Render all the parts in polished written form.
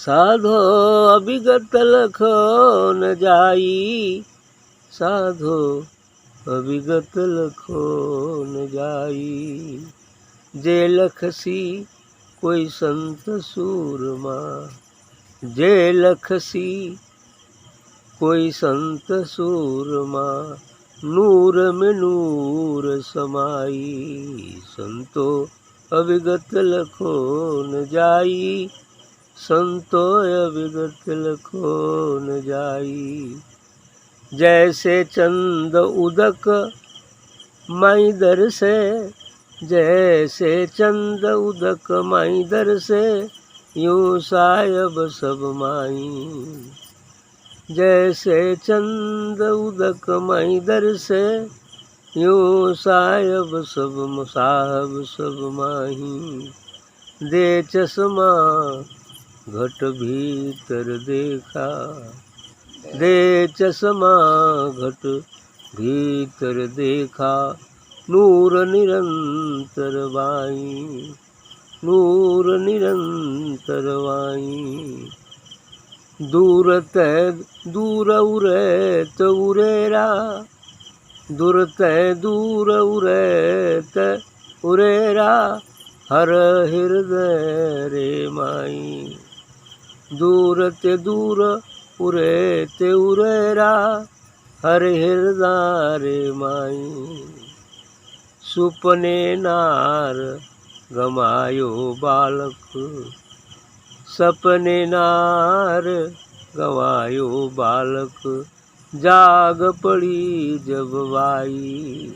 साधो अभिगत लखो न जाई, साधो अभिगत लखो न जाई। जे लखसी कोई संत सूरमा, जे लखसी कोई संत सूरमा, नूर में नूर समाई। संतो अभिगत लखो न जाई, संतो अभिगत लखो न जाई। जैसे चंद उदक माई दर से, जैसे चंद उदक माई दर से, यूं सायब सब माई। जैसे चंद उदक माई दर से, यूं सायब सब साहब सब माही। दे चश्मा घट भीतर देखा, दे चश्मा घट भीतर देखा, नूर निरंतर वाई, नूर निरंतर वाई। दूर तै दूर उरे त उरेरा, दूर तै दूर उरे त उरेरा, हर हृदय रे माई। दूर ते दूर उरे ते उरेरा, हर हृदय रे माई। सुपने नार गमायो बालक, सपने नार गवायो बालक, जाग पड़ी जब वाई,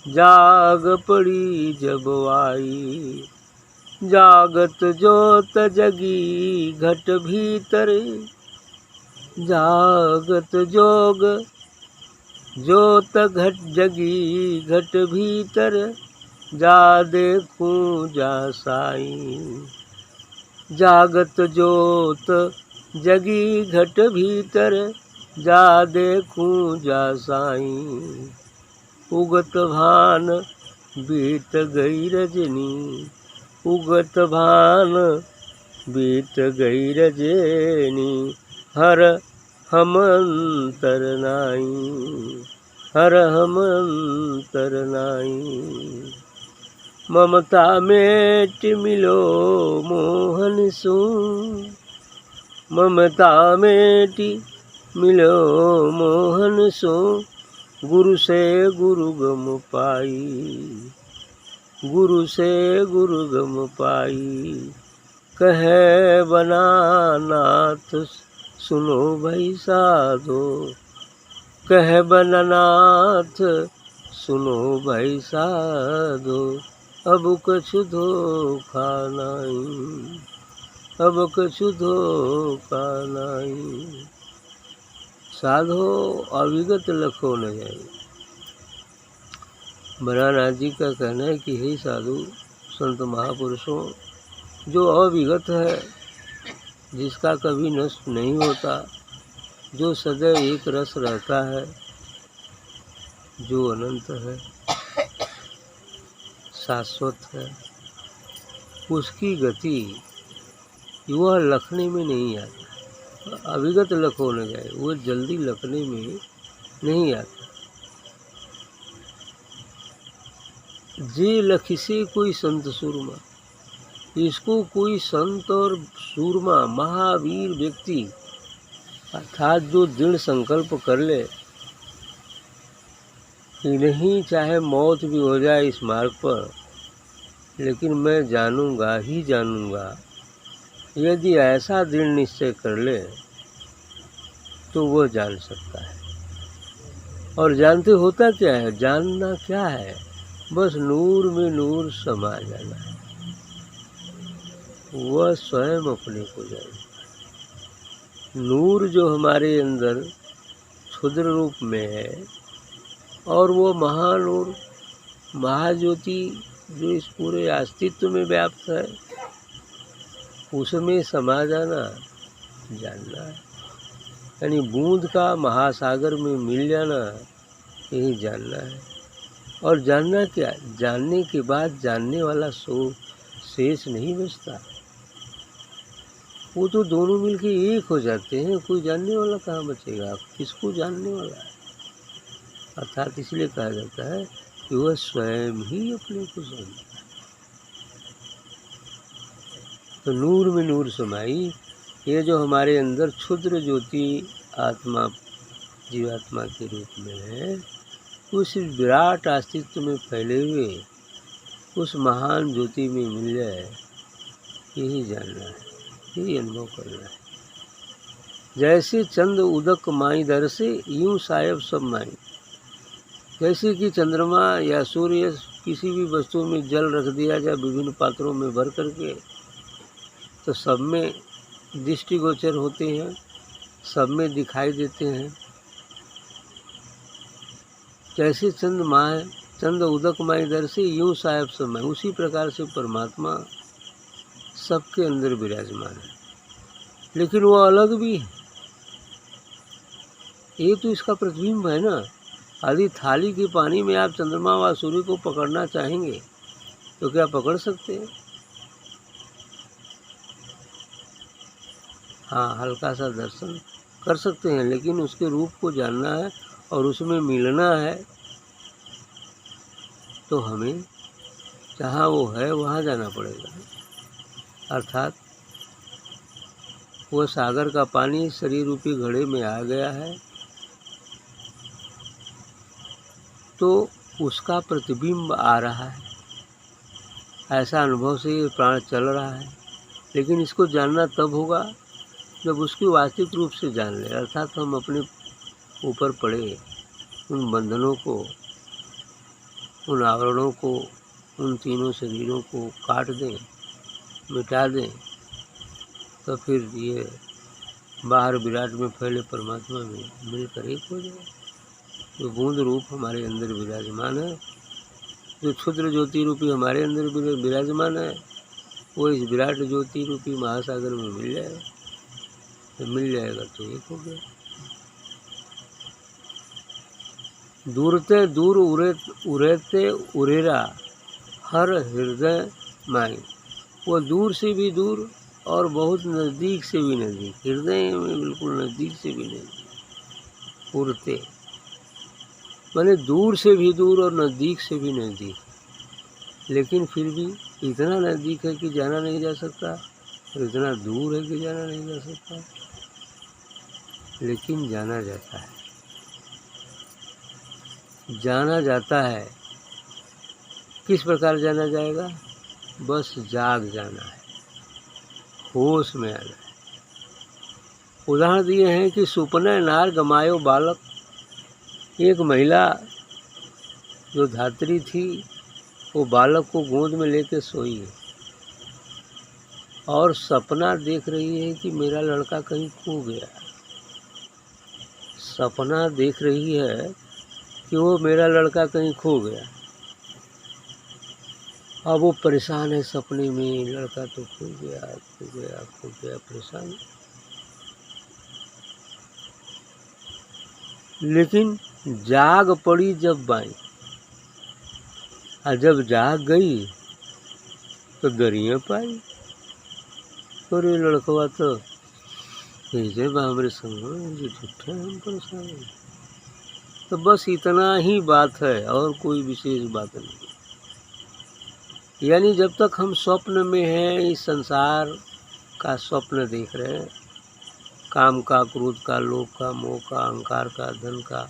जाग पड़ी जब वाई। जागत जोत जगी घट भीतर, जागत जोग जोत घट जगी घट भीतर, जा देखूं जा साई। जागत जोत जगी घट भीतर, जा देखूं जा साई। उगत भान बीत गई रजनी, उगत भान बीत गई रजनी, हर हम अंतर नाई, हर हम अंतर नाई। ममता मेट मिलो मोहन सु, ममता मेटी मिलो मोहन सु, गुरु से गुरु गम पाई, गुरु से गुरु गम पाई। कहे बना नाथ सुनो भाई साधो, कहे बना नाथ सुनो भाई साधो, अब कछु धोखा नाई, अब कछु धोखा नाई। साधो अविगत लखो न जाई। भरानाथ जी का कहना है कि हे साधु संत महापुरुषों, जो अविगत है, जिसका कभी नष्ट नहीं होता, जो सदैव एक रस रहता है, जो अनंत है, शाश्वत है, उसकी गति वह लखने में नहीं आता। अविगत लखो न जाए, वो जल्दी लखने में नहीं आता। जे लखिसे कोई संत सूरमा, इसको कोई संत और सूरमा महावीर व्यक्ति अर्थात जो दृढ़ संकल्प कर ले कि नहीं, चाहे मौत भी हो जाए इस मार्ग पर, लेकिन मैं जानूंगा ही जानूंगा, यदि ऐसा दृढ़ निश्चय कर ले तो वह जान सकता है। और जानते होता क्या है, जानना क्या है, बस नूर में नूर समा जाना है, वह स्वयं अपने को जाने। नूर जो हमारे अंदर क्षुद्र रूप में है, और वो महानूर महाज्योति जो इस पूरे अस्तित्व में व्याप्त है, उसमें समा जाना जानना है। यानी बूंद का महासागर में मिल जाना, यही जानना है। और जानना क्या, जानने के बाद जानने वाला शेष नहीं बचता। वो तो दोनों मिलके एक हो जाते हैं, कोई जानने वाला कहाँ बचेगा, किसको जानने वाला है। अर्थात इसलिए कहा जाता है कि वह स्वयं ही अपने को जानता है। तो नूर में नूर समाई, ये जो हमारे अंदर क्षुद्र ज्योति आत्मा जीवात्मा के रूप में है, उस विराट अस्तित्व में फैले हुए उस महान ज्योति में मिल जाए, यही जानना है, यही अनुभव करना है। जैसे चंद उदक माई दर से, यूं सायब सब माई। जैसे कि चंद्रमा या सूर्य किसी भी वस्तु में जल रख दिया जाए विभिन्न पात्रों में भर करके, तो सब में दृष्टिगोचर होते हैं, सब में दिखाई देते हैं। जैसे चंद उदक माई दर से, यूं सायब सब माई। उसी प्रकार से परमात्मा सबके अंदर विराजमान है, लेकिन वो अलग भी है। ये तो इसका प्रतिबिंब है ना। यदि थाली के पानी में आप चंद्रमा व सूर्य को पकड़ना चाहेंगे तो क्या पकड़ सकते हैं? हाँ, हल्का सा दर्शन कर सकते हैं, लेकिन उसके रूप को जानना है और उसमें मिलना है तो हमें जहाँ वो है वहाँ जाना पड़ेगा। अर्थात वह सागर का पानी शरीर रूपी घड़े में आ गया है तो उसका प्रतिबिंब आ रहा है, ऐसा अनुभव से ये प्राण चल रहा है। लेकिन इसको जानना तब होगा जब उसकी वास्तविक रूप से जान ले। अर्थात हम अपने ऊपर पड़े उन बंधनों को, उन आवरणों को, उन तीनों शरीरों को काट दें, मिटा दें, तो फिर ये बाहर विराट में फैले परमात्मा में मिलकर एक हो जाए। जो बूंद रूप हमारे अंदर विराजमान है, जो क्षुद्र ज्योति रूपी हमारे अंदर विराजमान है, वो इस विराट ज्योति रूपी महासागर में मिल जाए, तो मिल जाएगा तो एक हो गया। दूरते दूर उरेते उरेरा हर हृदय माई। वो दूर से भी दूर और बहुत नज़दीक से भी नज़दीक, हृदय में बिल्कुल नज़दीक से भी नज़दीक। उरते माने दूर से भी दूर और नज़दीक से भी नज़दीक, लेकिन फिर भी इतना नज़दीक है कि जाना नहीं जा सकता और इतना दूर है कि जाना नहीं जा सकता, लेकिन जाना जाता है। जाना जाता है। किस प्रकार जाना जाएगा? बस जाग जाना है, होश में आना है। उदाहरण दिए हैं कि सुपने नार गमायो बालक। एक महिला जो धात्री थी, वो बालक को गोद में लेकर सोई है और सपना देख रही है कि मेरा लड़का कहीं खो गया। सपना देख रही है कि वो मेरा लड़का कहीं खो गया। अब वो परेशान है सपने में, लड़का तो खो गया, खो गया, खो गया, परेशान। लेकिन जाग पड़ी जब बाई, और जब जाग गई तो दरिया पाई। और ये लड़कवा तो भेजे हमारे संग झूठे हम परेशान। तो बस इतना ही बात है और कोई विशेष बात नहीं। यानी जब तक हम स्वप्न में हैं, इस संसार का स्वप्न देख रहे हैं, काम का, क्रोध का, लोभ का, मोह का, अहंकार का, धन का,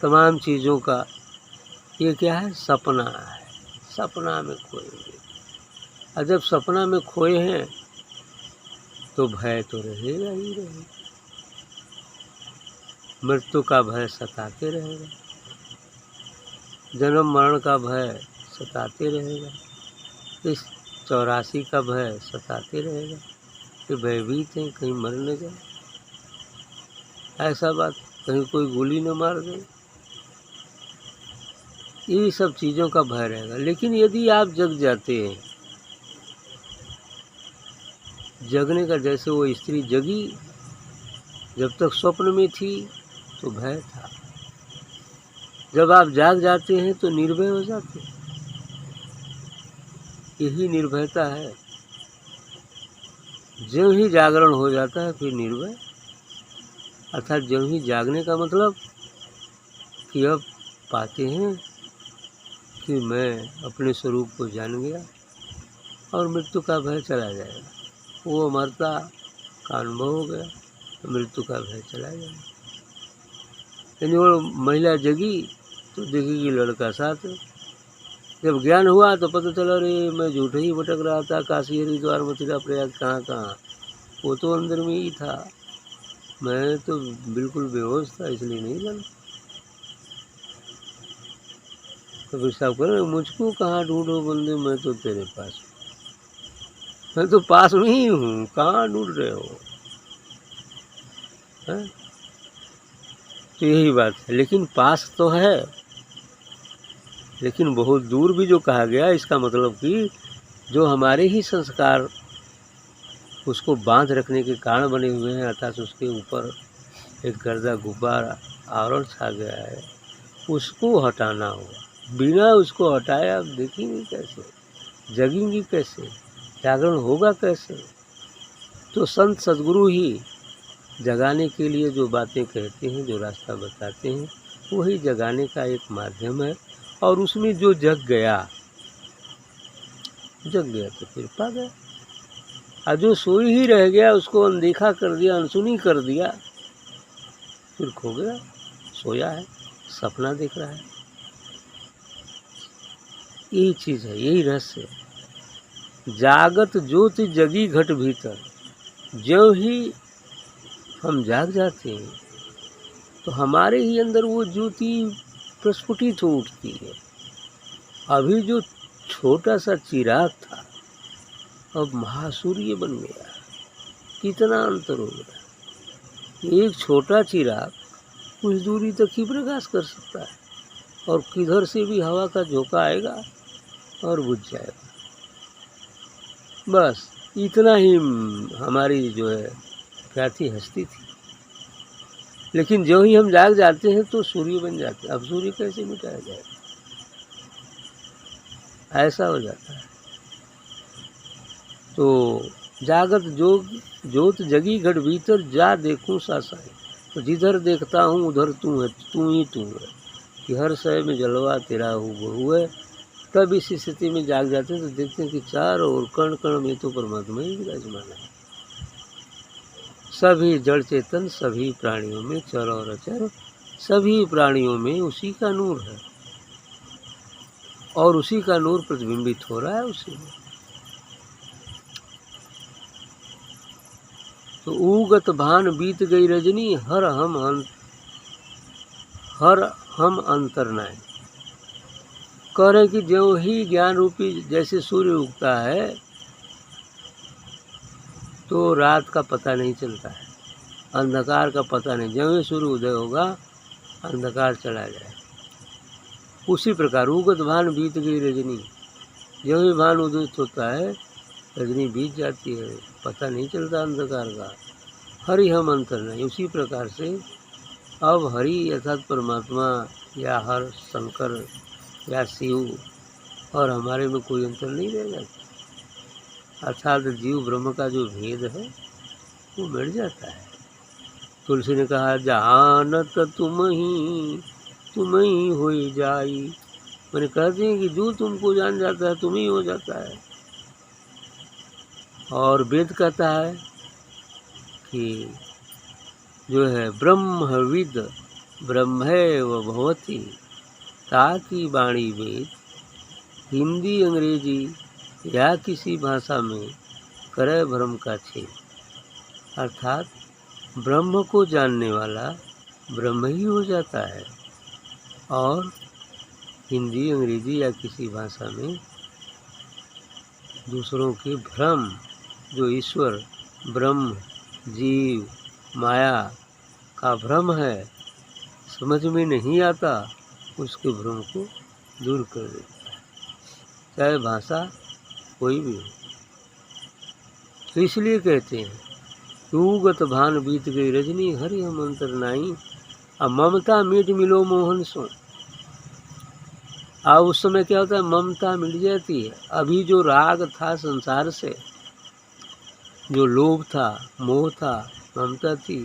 तमाम चीज़ों का, ये क्या है? सपना है। सपना में खोएंगे। और जब सपना में खोए हैं तो भय तो रहेगा ही रहेगा। मृत्यु का भय सताते रहेगा, जन्म मरण का भय सताते रहेगा, इस 84 का भय सताते रहेगा कि भयभीत हैं कहीं मर न जाए, ऐसा बात, कहीं कोई गोली न मार दे, ये सब चीज़ों का भय रहेगा। लेकिन यदि आप जग जाते हैं, जगने का, जैसे वो स्त्री जगी, जब तक स्वप्न में थी तो भय था, जब आप जाग जाते हैं तो निर्भय हो जाते हैं। यही निर्भयता है। ज्यों ही जागरण हो जाता है फिर निर्भय, अर्थात ज्यों ही जागने का मतलब कि अब पाते हैं कि मैं अपने स्वरूप को जान गया और मृत्यु का भय चला जाएगा। वो अमरता का अनुभव हो गया तो मृत्यु का भय चला जाएगा। यानी वो महिला जगी तो देखेगी लड़का साथ है। जब ज्ञान हुआ तो पता चला अरे मैं झूठे ही भटक रहा था, काशी हरिद्वार मथुरा प्रयाग कहाँ कहाँ, वो तो अंदर में ही था, मैं तो बिल्कुल बेहोश था इसलिए नहीं जाना। तो साहब कह मुझको कहाँ ढूंढो बंदे, मैं तो तेरे पास हूँ, मैं तो पास में ही हूँ, कहाँ ढूंढ रहे हो है? तो यही बात है। लेकिन पास तो है, लेकिन बहुत दूर भी जो कहा गया, इसका मतलब कि जो हमारे ही संस्कार उसको बांध रखने के कारण बने हुए हैं, अर्थात उसके ऊपर एक गर्दा गुब्बार आवरण छा गया है, उसको हटाना होगा। बिना उसको हटाए आप देखेंगे कैसे, जगेंगी कैसे, जागरण होगा कैसे? तो संत सद्गुरु ही जगाने के लिए जो बातें कहते हैं, जो रास्ता बताते हैं, वही जगाने का एक माध्यम है। और उसमें जो जग गया तो फिर पा गया, और जो सोई ही रह गया उसको अनदेखा कर दिया, अनसुनी कर दिया, फिर खो गया, सोया है, सपना देख रहा है। यही चीज़ है, यही रहस्य है। जागत ज्योति जगी घट भीतर, ज्यों ही हम जाग जाते हैं तो हमारे ही अंदर वो ज्योति प्रस्फुटित हो उठती है। अभी जो छोटा सा चिराग था अब महासूर्य बन गया, कितना अंतर हो गया। एक छोटा चिराग कुछ दूरी तक ही प्रकाश कर सकता है और किधर से भी हवा का झोंका आएगा और बुझ जाएगा। बस इतना ही हमारी जो है ख्याति हस्ती थी। लेकिन जो ही हम जाग जाते हैं तो सूर्य बन जाते हैं। अब सूर्य कैसे मिटाया जाए, ऐसा हो जाता है। तो जागत जोत जगी घट भीतर, जा देखूं सासाई, तो जिधर देखता हूँ उधर तू है, तू ही तू है, कि हर शय में जलवा तेरा हूँ है। तब इस स्थिति में जाग जाते हैं तो देखते हैं कि चारों ओर कण कण में तो परमात्मा ही विराजमान है। सभी जड़ चेतन, सभी प्राणियों में, चर और अचर सभी प्राणियों में उसी का नूर है और उसी का नूर प्रतिबिंबित हो रहा है उसी में। तो उगत भान बीत गई रजनी, हर हम अंतर नाय। कह रहे कि ज्यों ही ज्ञान रूपी जैसे सूर्य उगता है तो रात का पता नहीं चलता है, अंधकार का पता नहीं। ज्यों ही सूर्य उदय होगा अंधकार चला जाए। उसी प्रकार उगत भान बीत गई रजनी, ज्यों ही भान उदित होता है रजनी बीत जाती है, पता नहीं चलता अंधकार का। हरि हम अंतर नहीं। उसी प्रकार से अब हरि अर्थात परमात्मा या हर शंकर या शिव और हमारे में कोई अंतर नहीं रह जाता, अर्थात जीव ब्रह्म का जो भेद है वो मिट जाता है। तुलसी ने कहा जानत तुम ही हो जाई, मैंने कहते हैं कि जो तुमको जान जाता है तुम ही हो जाता है। और वेद कहता है कि जो है ब्रह्मविद ब्रह्मैव भवति, ताकि वाणी वेद हिंदी अंग्रेजी या किसी भाषा में करे भ्रम का छेद। अर्थात ब्रह्म को जानने वाला ब्रह्म ही हो जाता है और हिंदी अंग्रेजी या किसी भाषा में दूसरों के भ्रम, जो ईश्वर ब्रह्म जीव माया का भ्रम है समझ में नहीं आता, उसके भ्रम को दूर कर देता है, चाहे भाषा कोई भी हो। तो इसलिए कहते हैं उगत भान बीत गई रजनी, हरि हम अंतर नाई, अब ममता मिट मिलो मोहन सो। अब उस समय क्या होता है, ममता मिट जाती है। अभी जो राग था संसार से जो लोभ था, मोह था, ममता थी,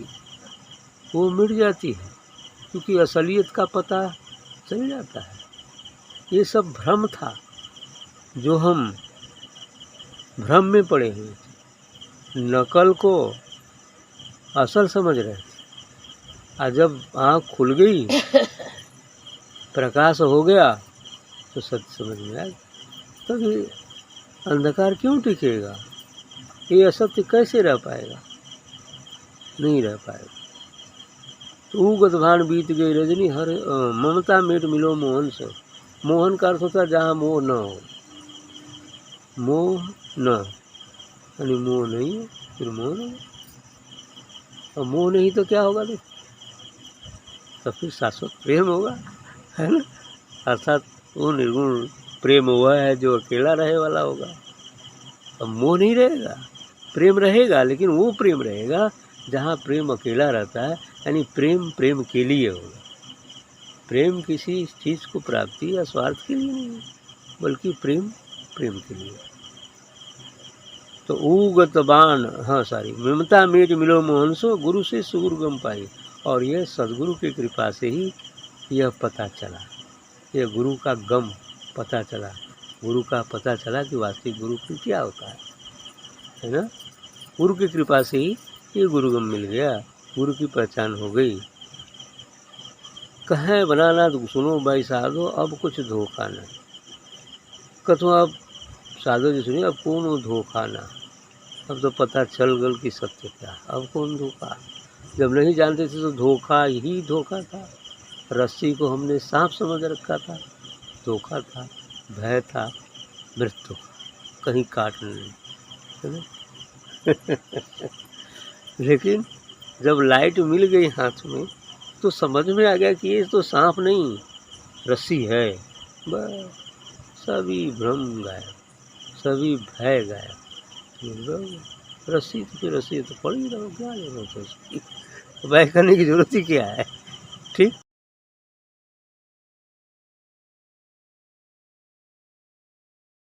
वो मिट जाती है, क्योंकि असलियत का पता चल जाता है। ये सब भ्रम था, जो हम भ्रम में पड़े हुए थे, नकल को असल समझ रहे थे। और जब आँख खुल गई, प्रकाश हो गया, तो सत्य समझ में आया। तब ये अंधकार क्यों टिकेगा? ये असत्य कैसे रह पाएगा? नहीं रह पाएगा। तो गतभान बीत गई रजनी, हर ममता मेट मिलो मोहन से। मोहन का अर्थ होता है जहाँ मोह न हो, मोह न, यानी मोह नहीं है, फिर मोह नहीं। और मोह नहीं तो क्या होगा? नहीं तो फिर शाश्वत प्रेम होगा, है ना। अर्थात वो निर्गुण प्रेम हुआ है जो अकेला रहे वाला होगा। अब मोह नहीं रहेगा, प्रेम रहेगा, लेकिन वो प्रेम रहेगा जहाँ प्रेम अकेला रहता है, यानी प्रेम प्रेम के लिए होगा। प्रेम किसी चीज़ को प्राप्ति या स्वार्थ के लिए नहीं, बल्कि प्रेम प्रेम के लिए। तो ऊगत बाण, हाँ सारी ममता मेट मिलो मोहन सो, गुरु से सुगुरु गम पाई। और यह सदगुरु की कृपा से ही यह पता चला, यह गुरु का गम पता चला, गुरु का पता चला कि वास्तविक गुरु की क्या होता है ना। गुरु की कृपा से ही ये गुरुगम मिल गया, गुरु की पहचान हो गई। कहें बनाना तो सुनो भाई साधो, अब कुछ धोखा ना। कथो अब साधो जी सुनिए, अब कौन धोखा ना। अब तो पता चल गल कि सत्य क्या, अब कौन धोखा। जब नहीं जानते थे तो धोखा ही धोखा था। रस्सी को हमने सांप समझ रखा था, धोखा था, भय था, मृत्यु कहीं काट नहीं, है ना। लेकिन जब लाइट मिल गई हाथ में, तो समझ में आ गया कि ये तो सांप नहीं, रस्सी है। बस सभी भ्रम गायब, सभी भय गायब। रस्सी तो फिर रस्सी तो पड़ी रहो, क्या जरूरत है उसकी, भय करने की जरूरत ही क्या है। ठीक।